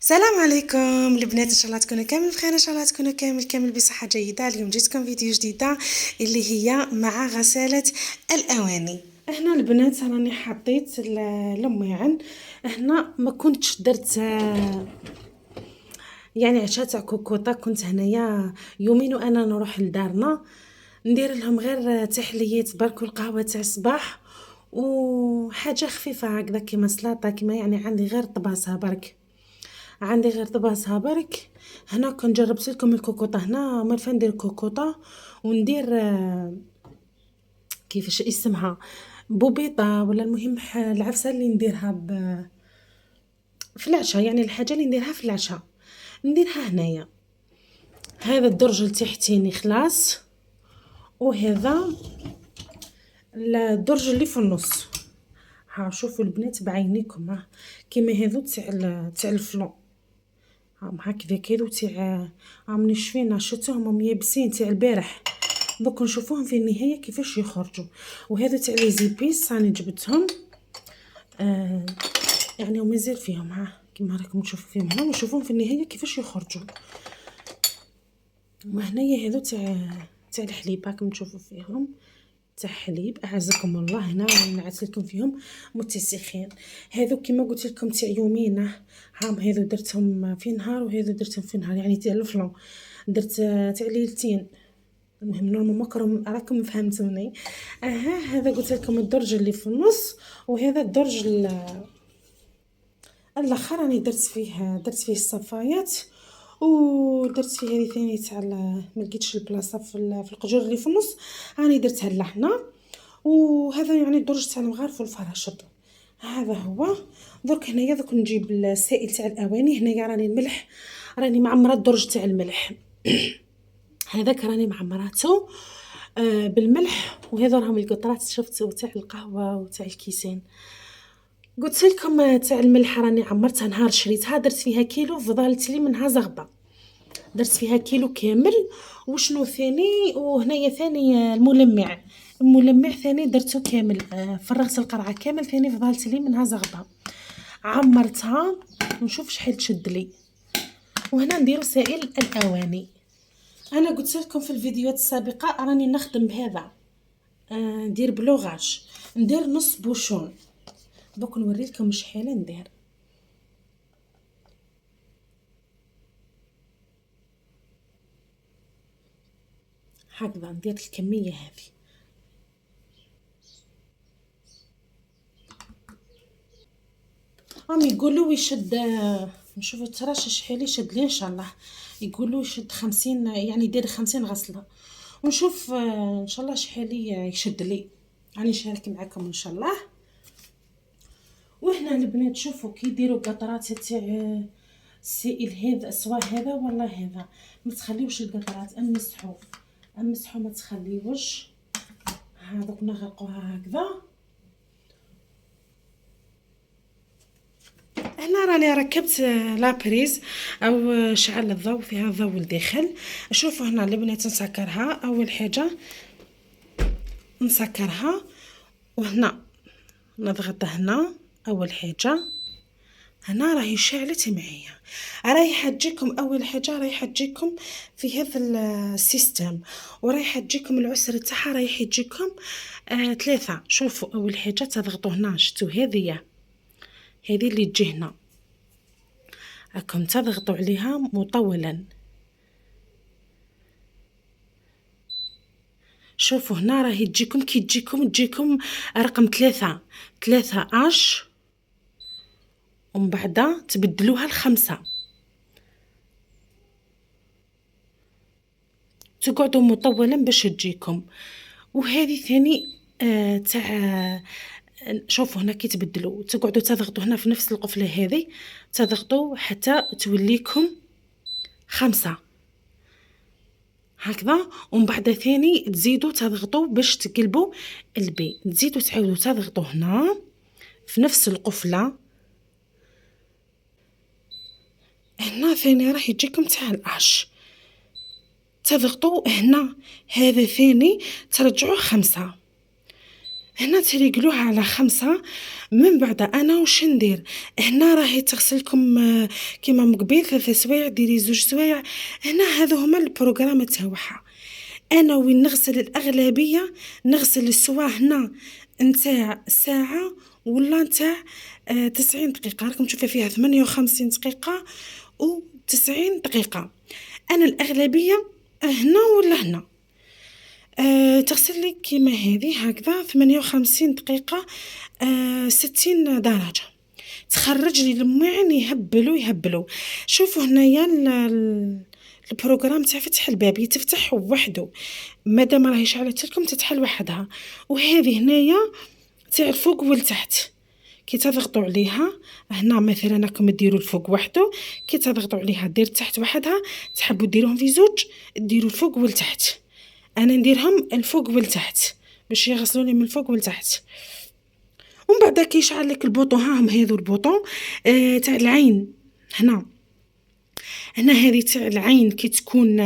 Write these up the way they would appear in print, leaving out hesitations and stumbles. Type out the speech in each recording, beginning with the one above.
السلام عليكم البنات، ان شاء الله تكونوا كامل بخير، ان شاء الله تكونوا كامل بصحه جيده. اليوم جيتكم فيديو جديده اللي هي مع غساله الاواني. هنا البنات راني حطيت الميعن. هنا ما كنتش درت يعني عشاء تاع كوكوطه. كنت هنايا يومين وانا نروح لدارنا ندير لهم غير تحليات برك والقهوه تاع الصباح وحاجه خفيفه هكذا كيما سلطه، كيما يعني عندي غير طباسها برك، عندي غير طباسها برك. هنا كون جربت لكم الكوكوطه، هنا مرفا ندير كوكوطه وندير كيفاش اسمها بوبيطه، ولا المهم العفسه اللي نديرها في العشاء، يعني الحاجه اللي نديرها في العشاء نديرها هنايا. هذا الدرج التحتيني خلاص، وهذا الدرج اللي في النص. ها شوفوا البنات بعينيكم، ها كيما هذو تاع الفلون، هاهم هكذا كيلو تاع هاهم ناشفين شفتوهم يابسين تاع البارح، دوك نشوفوهم في النهايه كيفاش يخرجوا. وهذا تاع لي زيبيس راني جبتهم يعني ومازال فيهم، ها كيما راكم تشوفوا فيهم هنا، ونشوفوهم في النهايه كيفاش يخرجوا. وهنايا هذو تاع الحليب، راكم تشوفوا فيهم تاع حليب اعزكم الله. هنا نعت لكم فيهم متسخين. هذو كما قلت لكم تاع يومين، هاهم هذو درتهم في نهار وهذو درتهم في نهار، يعني تاع الفلون درت تاع ليلتين. المهم نورمالمون راكم فهمتوني. هذا قلت لكم الدرج اللي في النص، وهذا الدرج الاخر راني درت فيه الصفايات، ودرت فيه هذه ثاني تاع ما لقيتش البلاصه في القجر اللي في النص، راني درتها لهنا. وهذا يعني الدرج تاع المغارف والفراشط. هذا هو. درك هنايا دوك نجيب السائل تاع الاواني. هنايا راني الملح، راني معمره الدرج تاع الملح هذاك راني معمراته بالملح. وهذا راهم القطرات شفتوا تاع القهوه وتاع الكيسين. قلت لكم تاع الملح راني عمرتها نهار شريتها، درت فيها كيلو، فضلت لي منها زغبه، درت فيها كيلو كامل. وشنو ثاني؟ وهنايا ثاني الملمع ثاني درته كامل، فرغت القرعه كامل ثاني، فضلت لي منها زغبه، عمرتها نشوف شحال تشد لي. وهنا نديرو سائل الاواني. انا قلت لكم في الفيديوهات السابقه راني نخدم بهذا، ندير بلوغاش، ندير نص بوشون. دوك نوري لكم شحال ندير. هكذا ندير الكميه هذه. هم يقولوا يشد، نشوفوا تراش شحال يشد لي ان شاء الله. يقولوا يشد 50، يعني يدير 50 غسله، ونشوف ان شاء الله شحال يشد لي، راني نشارك معكم ان شاء الله. وهنا البنات شوفوا كي يديروا قطرات تاع السائل هذا، سواء هذا ولا هذا، ما تخليوش القطرات، امسحوا ما تخليوش. هذوك نغرقوها هكذا. هنا راني ركبت لابريز او شعل الضوء، فيها الضوء الداخل. شوفوا هنا البنات نسكرها. اول حاجه نسكرها، وهنا نضغط هنا. اول حاجه هنا راهي شعلت معايا، رايحه تجيكم اول حاجه رايحه تجيكم في هذا السيستم، ورايحه تجيكم العسر تاعها رايح يجيكم 3. شوفوا اول حاجه تضغطوا هنا، شتو هذه اللي تجي هنا، راكم تضغطوا عليها مطولا. شوفوا هنا راهي تجيكم كي تجيكم رقم 3 اش، ومن بعد تبدلوها ل5، تقعدوا مطولا باش تجيكم. وهذه ثاني تاع شوفوا هنا كي تبدلوا تقعدوا تضغطوا هنا في نفس القفله هذه، تضغطوا حتى توليكم 5 هكذا. ومن بعد ثاني تزيدوا تضغطوا باش تقلبوا البي، تزيدوا تعاودوا تضغطوا هنا في نفس القفله. هنا ثاني راح يجيكم تاع الاش، تضغطوا هنا، هذا ثاني ترجعوا 5. هنا تريقلوها على 5. من بعد انا واش ندير؟ هنا راهي تغسلكم كيما مقبيل 3 سوايع، ديري 2 سوايع. هنا هذو هما البروغرام تاعها. انا وين نغسل الاغلبيه، نغسل السوا هنا نتاع ساعه ولا نتاع 90 دقيقه. راكم تشوفوا فيها 58 دقيقه و 90 دقيقه. انا الاغلبيه هنا ولا هنا. تغسل لي كيما هذه هكذا 58 دقيقه 60 درجه. تخرج لي المعن يهبلوا. شوفوا هنايا البروغرام تاع فتح الباب يتفتح وحده، مادام راهي شعلت لكم تتحل وحدها. وهذه هنايا تاع الفوق والتحت، كي تضغطوا عليها هنا مثلا راكم ديروا الفوق وحده، كي تضغطوا عليها دير تحت وحدها. تحبوا ديروهم في زوج ديروا الفوق والتحت. انا نديرهم الفوق والتحت باش يغسلوا لي من الفوق والتحت. ومن بعد كي يشعل لك البوطون، ها هم هذو البوطون تاع العين. هنا هذه تاع العين كي تكون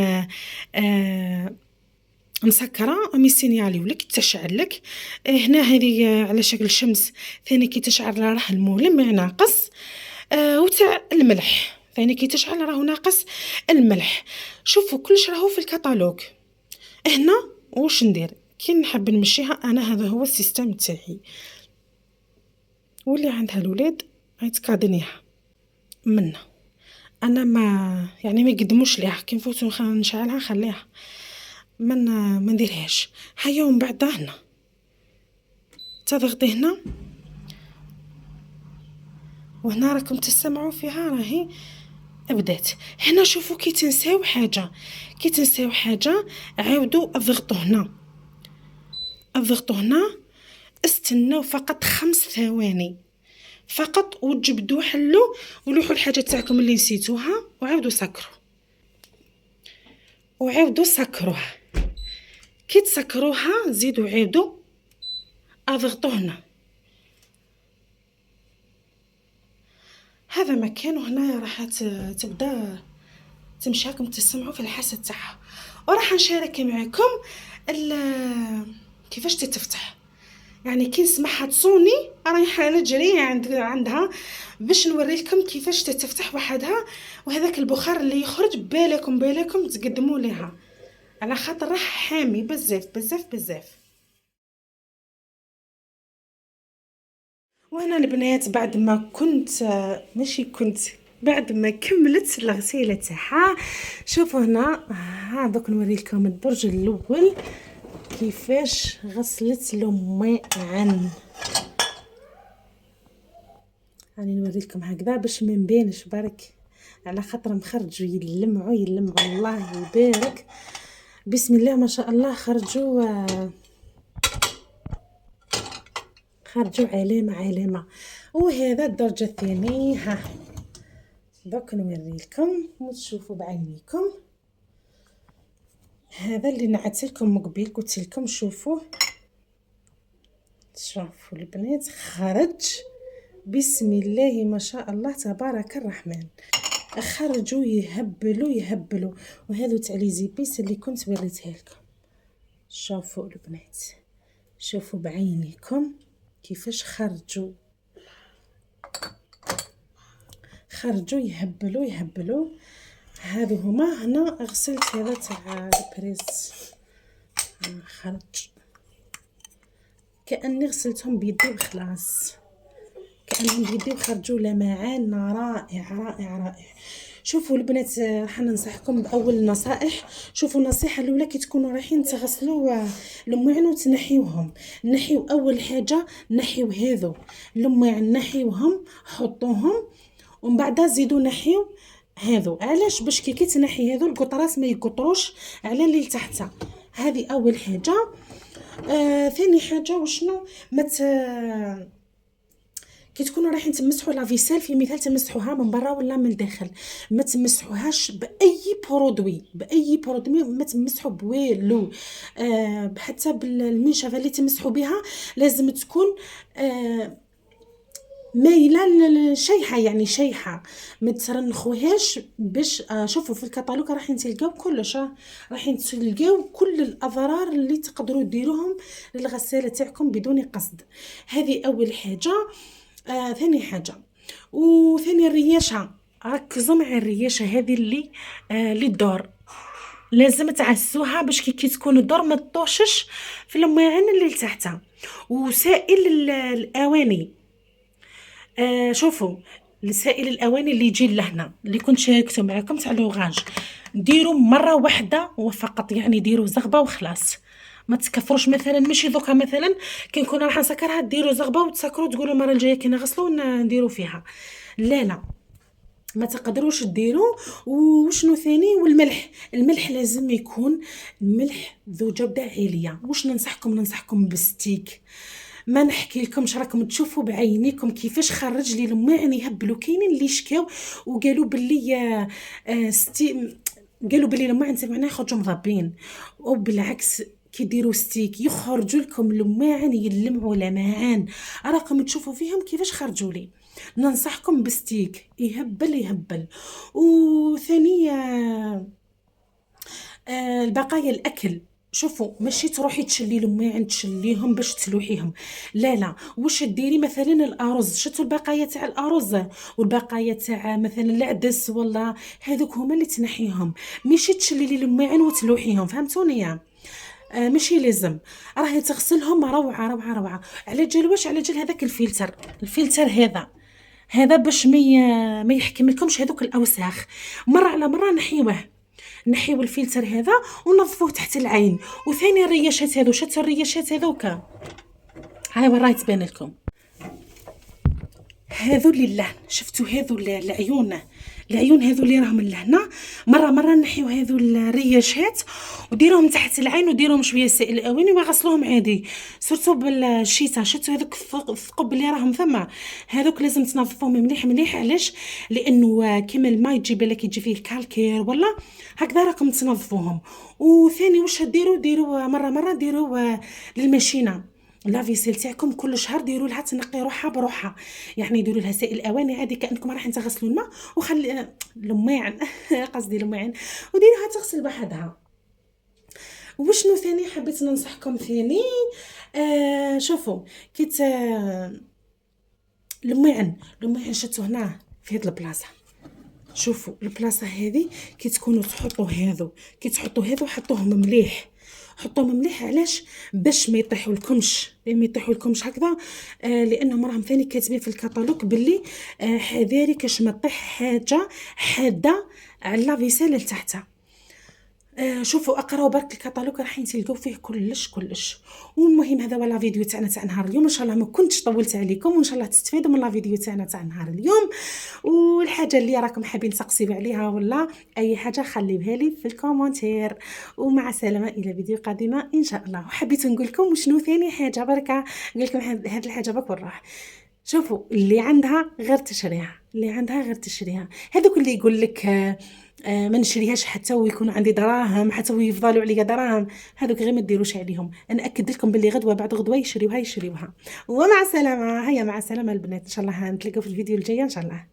مسكره يسينياليو لك تشعل لك. هنا هذه على شكل شمس، ثاني كي تشعل راه المولم ناقص. وتاع الملح ثاني كي تشعل راهو ناقص الملح. شوفوا كلش راهو في الكتالوج. هنا واش ندير كي نحب نمشيها انا؟ هذا هو السيستم تاعي. واللي عندها الولاد يتكادنيها منا. انا ما يعني ما يقدموش ليها كي نفوتو نشعلها نخليها ما نديرهاش. هيا ومن بعد هنا تضغطي هنا، وهنا راكم تسمعوا فيها راهي بدات. هنا شوفوا كي تنساو حاجه عاودوا اضغطوا هنا، استناو فقط 5 ثواني فقط، وتجبدوا حلوا ولوحوا الحاجه تاعكم اللي نسيتوها وعاودوا سكروها. كي تسكروها زيدوا عاودوا اضغطوا هنا. هذا مكان. وهنا راح تبدا تمشي راكم تسمعوا في الحاسه تاعها. وراح نشارك معكم كيفاش تتفتح. يعني كي نسمعها تصوني رايحه نجري عندها باش نوري لكم كيفاش تتفتح وحدها. وهذاك البخار اللي يخرج بالكم تقدموا ليها، على خاطر راح حامي بزاف. وانا البنات بعد ما بعد ما كملت الغسيله تاعها، شوفوا هنا دوك نوري لكم الدرج الاول كيفاش غسلت المعن. راني نوري لكم هكذا باش ما نبانش برك، على خاطر مخرجوا يلمعوا الله يبارك. بسم الله ما شاء الله. خرجوا علامه. وهذا الدرجه الثاني. ها دوك نوري لكم وتشوفوا بعينيكم. هذا اللي نعت لكم مقبل قلت لكم شوفوا البنات خرج. بسم الله ما شاء الله تبارك الرحمن. خرجوا يهبلوا. وهذو تاع لي زيبيس اللي كنت وريتها لكم. شوفوا البنات، شوفوا بعينيكم كيفاش خرجوا يهبلوا. هذو هما. هنا غسلت هذا تاع البريز خرج كأني غسلتهم بيدي وخلاص، كأنهم بيدي وخرجوا لمعان رائع. شوفوا البنات، راح ننصحكم باول النصائح. شوفوا النصيحه الاولى كي تكونوا رايحين تغسلوا المعن وتنحيوهم، نحيو اول حاجه نحيو هذو المعن، نحيوهم حطوهم، ومن بعد زيدوا نحيو هذو. علاش؟ باش كي تنحي هذو القطرات ما يقطروش على اللي تحتها. هذه اول حاجه. ثاني حاجه وشنو؟ كي تكونوا رايحين تمسحوا لافيسيل في مثال تمسحوها من برا ولا من الداخل، ما تمسحوهاش باي برودوي ما تمسحوا بوالو. حتى بالمنشفه اللي تمسحوا بها لازم تكون مايله شيحه، يعني شيحه، ما ترنخوهاش باش شوفوا في الكتالوج راح تلقاو كلش، راح تلقاو كل الاضرار اللي تقدروا ديروهم للغساله تاعكم بدون قصد. هذه اول حاجه. ثاني حاجه، وثاني الرياشه، ركزوا مع الرياشه هذه اللي الدور لازم تعسوها باش كي تكون الدور ما تطوشش في الماعن اللي لتحتها. وسائل الاواني، شوفوا لسائل الاواني اللي يجي لهنا اللي كنت شاركته معكم تاع لوغاج، ديروا مره واحده وفقط، يعني ديروا زغبه وخلاص، ما تكثروش. مثلا ماشي دوكا مثلا كي نكون راح نسكرها ديروا زغبه وتسكروا تقولوا المره الجايه كي نغسلوا نديروا فيها. لا لا، ما تقدروش ديروا. وشنو ثاني؟ والملح، الملح لازم يكون ملح ذو جودة عالية. واش ننصحكم بستيك. ما نحكي لكمش، راكم تشوفوا بعينيكم كيفاش خرج لي الماعن يهبلوا. كاينين اللي شكاو وقالوا باللي قالوا باللي الماعن تاعنا يخرجوا مضبين، وبالعكس كي ديروا ستيك يخرجوا لكم الماعن يلمعوا لمعان. راكم تشوفوا فيهم كيفاش خرجوا لي. ننصحكم بستيك يهبل. وثانية البقايا الاكل، شوفوا ماشي تروحي تشلي الماعن تشليهم باش تلوحيهم، لا لا. واش ديري مثلا الارز، شتو البقايا تاع الارز والبقايا تاع مثلا العدس ولا هذوك هما اللي تنحيهم، ماشي تشلي لي الماعن وتلوحيهم، فهمتوني؟ ماشي لازم. راهي تغسلهم روعه روعه روعه. على جال واش؟ على جال هذاك الفلتر هذا باش ما يحكم لكمش هذوك الاوساخ. مره على مره نحيو الفلتر هذا ونظفوه تحت العين. وثاني الرياشات هذو، شتو الرياشات هذوك؟ هاي وين راهي تبان لكم؟ هذو لله، شفتوا هذو العيون هذو اللي راهم لهنا. مره نحيو هذو الرياشات وديروهم تحت العين وديروهم شويه سائل اواني وغسلوهم عادي. سورتو بالشيتا، شفتوا هذوك الثقب اللي راهم ثم، هذوك لازم تنظفوهم مليح. علاش؟ لانه كيما الماء يجيب لك يجي فيه الكالكير ولا هكذا، راكم تنظفوهم. وثاني واش ديروا مره ديروا للماشينه لافيسيل تاعكم كل شهر ديروا لها تنقي روحها بروحها، يعني ديروا لها سائل اواني عادي كانكم رايحين تغسلوا الماء وخلي الماعن قصدي الماعن وديروها تغسل بحدها. وشنو ثاني حبيت ننصحكم ثاني؟ شوفوا كيت الماعن شتو هنا في هاد البلاصه. شوفوا البلاصه هذه كي تكونوا تحطوا هذو حطوهم مليح، حطوهم مليح. علاش؟ باش ما يطيحوا لكمش هكذا. لانهم راهم ثاني كاتبين في الكتالوج باللي حذاري كاش ما طيح حاجه حاده على لافيسيل لتحتها. شوفوا اقراو برك الكتالوج راح تلقاو فيه كلش. والمهم هذا هو لا فيديو تاعنا تاع نهار اليوم. ان شاء الله ما كنتش طولت عليكم، وان شاء الله تستفادوا من لا فيديو تاعنا تاع نهار اليوم. والحاجه اللي راكم حابين تقصيو عليها ولا اي حاجه خليوها لي في الكومنتير. ومع السلامه الى فيديو قادمه ان شاء الله. وحبيت نقول لكم وشنو ثاني حاجه بركه، نقول لكم هذه الحاجه بك بالراحه. شوفوا اللي عندها غير تشريها، هذوك اللي يقول لك ما نشريهاش حتى ويكون عندي دراهم، حتى ويفضلوا عليا دراهم، هذوك غير ما ديروش عليهم. انا اكد لكم باللي غدوه بعد غدوه يشريوها. ومع السلامه. هيا مع السلامه البنات، ان شاء الله نتلاقاو في الفيديو الجاي ان شاء الله.